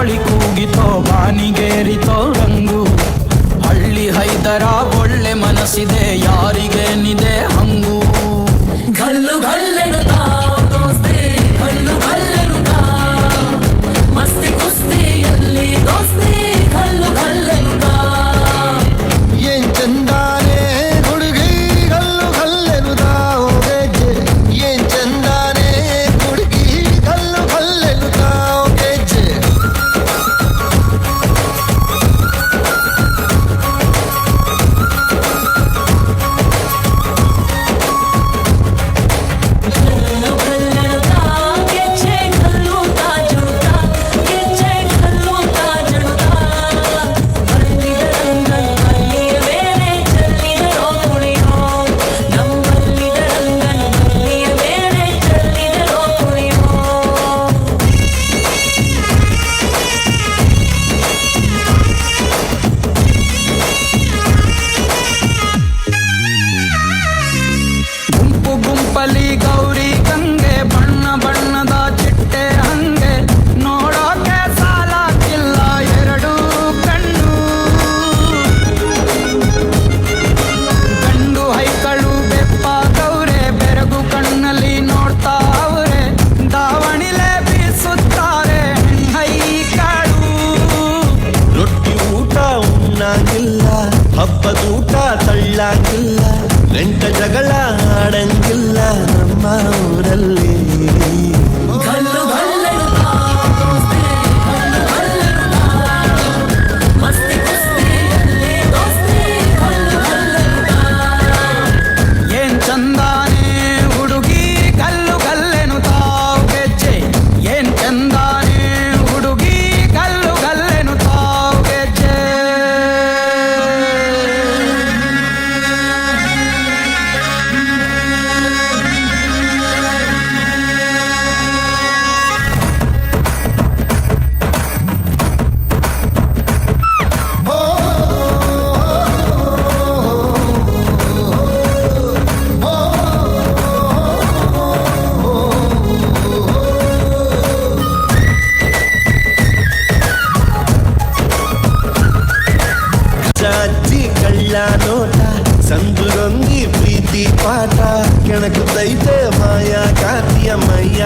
ಕೋಳಿ ಕೂಗಿತೋ ಬಾನಿಗೇರಿತೋ ರಂಗು. ಹಳ್ಳಿ ಹೈದರ ಒಳ್ಳೆ ಮನಸ್ಸಿದೆ ಯಾರಿಗೇನಿದೆ ಹಂಗು. ಗಲ್ಲು ಗಲ್ಲೆನುತ್ತಾ ದೋಸ್ತಿ ಗಲ್ಲು ಗಲ್ಲೆನುತ್ತಾ ಮಸ್ತಿ ಕುಸ್ತಿಯಲ್ಲಿ ದೋಸ್ತಿ ಗಲ್ಲು ಗಲ್ಲೆನುತ್ತಾ. ಏನ್ ಚಂದಾನೆ ಹುಡುಗಿ ಗಲ್ಲು ಗಲ್ಲೆನುತ್ತಾ ಗೆಜ್ಜೆ. ಏನ್ ಚಂದಾನೆ ಹುಡುಗಿ ಗಲ್ಲು ಗಲ್ಲೆನುತ್ತಾ ಗೆಜ್ಜೆ. ಗುಂಪಲಿ ಗೌರಿ ಗಂಗೆ ಬಣ್ಣ ಬಣ್ಣದ ಚಿಟ್ಟೆ ಹಂಗೆ ನೋಡೋಕೆ ಸಾಲಕ್ಕಿಲ್ಲ ಎರಡು ಕಣ್ಣು. ಗಂಡು ಹೈಕಳು ಬೆಪ್ಪಾಗವ್ರೆ ಬೆರಗು ಕಣ್ಣಲ್ಲಿ ನೋಡ್ತಾ ಅವ್ರೆ. ದಾವಣಿಲೆ ಬೀಸುತ್ತಾರೆ ಹೈಕಳು. ರೊಟ್ಟಿ ಊಟ ಉಣ್ಣಾಗಿಲ್ಲ ಹಬ್ಬದೂಟ ತಳ್ಳಾಗಿಲ್ಲ. ನೆಂಟ ಜಗಳ ಆಡಂಗಿಲ್ಲ ನಮ್ಮ ಊರಲ್ಲಿ. ಗಲ್ಲು ಗಲ್ಲೆನುತ್ತಾ ದೋಸ್ತಿ ಗಲ್ಲು ಗಲ್ಲೆನುತ್ತಾ ಮಸ್ತಿ ಕುಸ್ತಿಯಲ್ಲಿ ದೋಸ್ತಿ ಗಲ್ಲು ಗಲ್ಲೆನುತ್ತಾ. ಏನ್ ಚಂದಾನೆ ಹುಡುಗಿ ಗಲ್ಲು ಗಲ್ಲೆನುತ್ತಾ ಗೆಜ್ಜೆ. ಏನ್ ಚಂದಾನೆ ಹುಡುಗಿ ಗಲ್ಲು ಗಲ್ಲೆನುತ್ತಾ ಗೆಜ್ಜೆ. ಚಾಚಿ ಕಳ್ಳ ನೋಟ ಸಂದುರೊಂದಿ ಪ್ರೀತಿ ಪಾಠ. ಕೆಣಕುತ್ತೈತೆ ಮಾಯಾ ಕಾತಿಯ ಮೈಯ